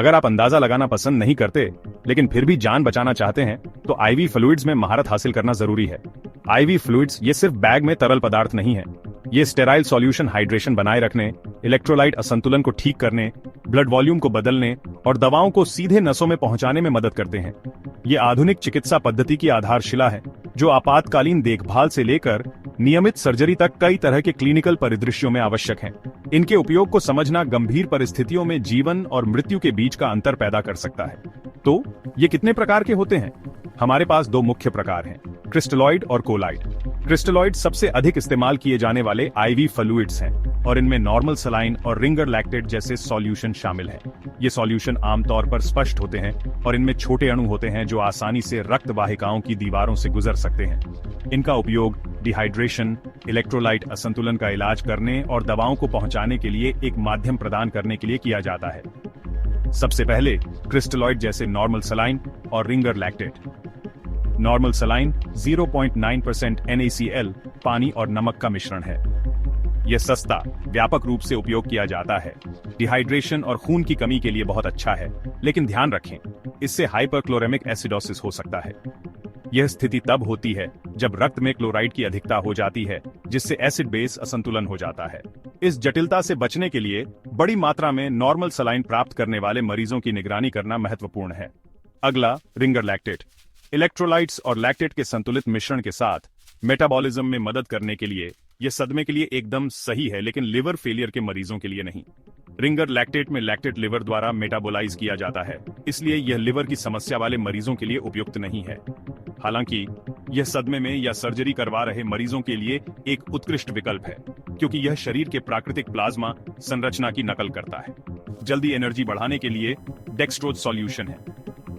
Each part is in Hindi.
अगर आप अंदाजा लगाना पसंद नहीं करते लेकिन फिर भी जान बचाना चाहते हैं तो आईवी फ्लूइड्स में महारत हासिल करना जरूरी है। आईवी फ्लूइड्स ये सिर्फ बैग में तरल पदार्थ नहीं है, ये स्टेराइल सॉल्यूशन हाइड्रेशन बनाए रखने, इलेक्ट्रोलाइट असंतुलन को ठीक करने, ब्लड वॉल्यूम को बदलने और दवाओं को सीधे नसों में पहुंचाने में मदद करते हैं। ये आधुनिक चिकित्सा पद्धति की आधारशिला है जो आपातकालीन देखभाल से लेकर नियमित सर्जरी तक कई तरह के क्लिनिकल परिदृश्यों में आवश्यक हैं। इनके उपयोग को समझना गंभीर परिस्थितियों में जीवन और मृत्यु के बीच का अंतर पैदा कर सकता है। तो ये कितने प्रकार के होते हैं? हमारे पास दो मुख्य प्रकार हैं, क्रिस्टलॉइड और कोलाइड। क्रिस्टलॉइड सबसे अधिक इस्तेमाल किए जाने वाले आईवी फ्लूइड्स हैं और इनमें नॉर्मल सलाइन और रिंगर लैक्टेट जैसे सॉल्यूशन शामिल हैं। ये सॉल्यूशन आमतौर पर स्पष्ट होते हैं और इनमें छोटे अणु होते हैं जो आसानी से रक्त वाहिकाओं की दीवारों से गुजर सकते हैं। इनका उपयोग डिहाइड्रेशन, इलेक्ट्रोलाइट असंतुलन का इलाज करने और दवाओं को पहुंचाने के लिए एक माध्यम प्रदान करने के लिए किया जाता है। सबसे पहले क्रिस्टलॉइड जैसे नॉर्मल सलाइन और Ringer lactate. Normal saline 0.9% NaCl पानी और नमक का मिश्रण है। यह सस्ता, व्यापक रूप से उपयोग किया जाता है। डिहाइड्रेशन और खून की कमी के लिए बहुत अच्छा है, लेकिन ध्यान रखें, इससे हाइपरक्लोरेमिक एसिडोसिस हो सकता है। यह स्थिति तब होती है जब रक्त में क्लोराइड की अधिकता हो जाती है, जिससे एसिड बेस असंतुलन हो जाता है। इस जटिलता से बचने के लिए बड़ी मात्रा में नॉर्मल सलाइन प्राप्त करने वाले मरीजों की निगरानी करना महत्वपूर्ण है। अगला, रिंगर लैक्टेट। इलेक्ट्रोलाइट्स और लैक्टेट के संतुलित मिश्रण के साथ मेटाबॉलिज्म में मदद करने के लिए यह सदमे के लिए एकदम सही है, लेकिन लिवर फेलियर के मरीजों के लिए नहीं। रिंगर लैक्टेट में लैक्टेट लिवर द्वारा मेटाबोलाइज किया जाता है, इसलिए यह लिवर की समस्या वाले मरीजों के लिए उपयुक्त नहीं है। हालांकि यह सदमे में या सर्जरी करवा रहे मरीजों के लिए एक उत्कृष्ट विकल्प है, क्योंकि यह शरीर के प्राकृतिक प्लाज्मा संरचना की नकल करता है। जल्दी एनर्जी बढ़ाने के लिए डेक्सट्रोज सॉल्यूशन है।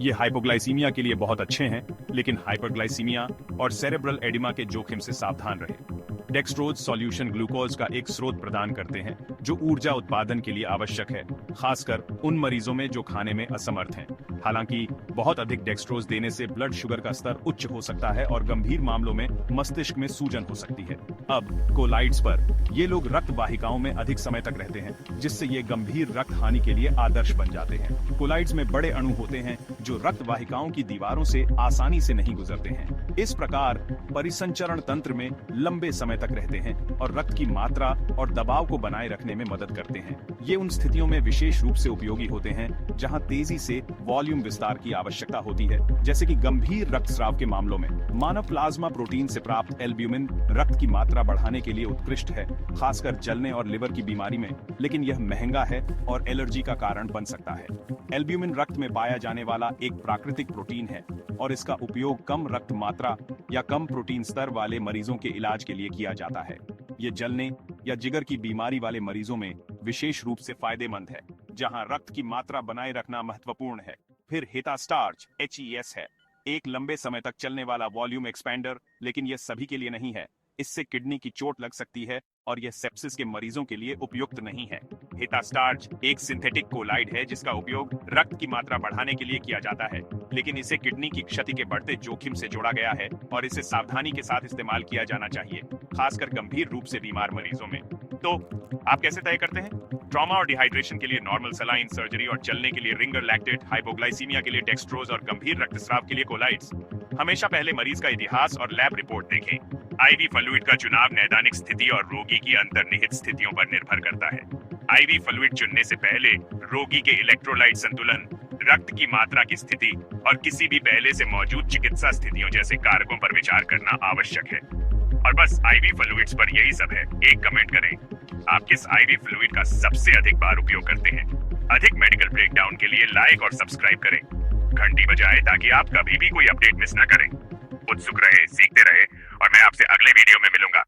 ये हाइपोग्लाइसीमिया के लिए बहुत अच्छे हैं, लेकिन हाइपरग्लाइसीमिया और सेरेब्रल एडिमा के जोखिम से सावधान रहें। डेक्सट्रोज सॉल्यूशन ग्लूकोज का एक स्रोत प्रदान करते हैं जो ऊर्जा उत्पादन के लिए आवश्यक है, खासकर उन मरीजों में जो खाने में असमर्थ हैं। हालांकि बहुत अधिक डेक्सट्रोज देने से ब्लड शुगर का स्तर उच्च हो सकता है और गंभीर मामलों में मस्तिष्क में सूजन हो सकती है। अब कोलाइड्स पर ये लोग रक्त वाहिकाओं में अधिक समय तक रहते हैं, जिससे ये गंभीर रक्त हानि के लिए आदर्श बन जाते हैं। कोलाइड्स में बड़े अणु होते हैं जो रक्त वाहिकाओं की दीवारों से आसानी से नहीं गुजरते हैं। इस प्रकार परिसंचरण तंत्र में लंबे समय तक रहते हैं और रक्त की मात्रा और दबाव को बनाए रखने में मदद करते हैं। ये उन स्थितियों में विशेष रूप से उपयोगी होते हैं जहां तेजी से वॉल्यूम विस्तार की आवश्यकता होती है, जैसे कि गंभीर रक्तस्राव के मामलों में। मानव प्लाज्मा प्रोटीन से प्राप्त एल्ब्यूमिन रक्त की मात्रा बढ़ाने के लिए उत्कृष्ट है, खासकर जलने और लिवर की बीमारी में, लेकिन यह महंगा है और एलर्जी का कारण बन सकता है। एल्ब्यूमिन रक्त में पाया जाने वाला एक प्राकृतिक प्रोटीन है और इसका उपयोग कम रक्त मात्रा या कम प्रोटीन स्तर वाले मरीजों के इलाज के लिए किया जाता है। ये जलने या जिगर की बीमारी वाले मरीजों में विशेष रूप से फायदेमंद है, जहां रक्त की मात्रा बनाए रखना महत्वपूर्ण है। फिर हेटास्टार्च HES है, एक लंबे समय तक चलने वाला वॉल्यूम एक्सपेंडर, लेकिन यह सभी के लिए नहीं है। इससे किडनी की चोट लग सकती है और यह सेप्सिस के मरीजों के लिए उपयुक्त नहीं है। हेटास्टार्च एक सिंथेटिक कोलाइड है जिसका उपयोग रक्त की मात्रा बढ़ाने के लिए किया जाता है, लेकिन इसे किडनी की क्षति के बढ़ते जोखिम से जोड़ा गया है और इसे सावधानी के साथ इस्तेमाल किया जाना चाहिए, खासकर गंभीर रूप से बीमार मरीजों में। तो आप कैसे तय करते हैं? ट्रॉमा और डिहाइड्रेशन के लिए नॉर्मल सलाइन, सर्जरी और चलने के लिए रिंगर लैक्टेट, हाइपोग्लाइसीमिया के लिए डेक्सट्रोज और गंभीर रक्तस्राव के लिए कोलाइड्स। हमेशा पहले मरीज का इतिहास और लैब रिपोर्ट देखें। आईवी फ्लूइड का चुनाव नैदानिक स्थिति और रोगी की अंतर्निहित स्थितियों पर निर्भर करता है। आईवी फ्लूइड चुनने से पहले रोगी के इलेक्ट्रोलाइट संतुलन, रक्त की मात्रा की स्थिति और किसी भी पहले से मौजूद चिकित्सा स्थितियों जैसे कारकों पर विचार करना आवश्यक है। और बस आईवी फ्लूइड्स पर यही सब है। एक कमेंट करें, आप किस आईवी फ्लूइड का सबसे अधिक बार उपयोग करते हैं? अधिक मेडिकल ब्रेकडाउन के लिए लाइक और सब्सक्राइब करें, घंटी बजाएं ताकि आप कभी भी कोई अपडेट मिस न करें। उत्सुक रहे, सीखते रहे और मैं आपसे अगले वीडियो में मिलूंगा।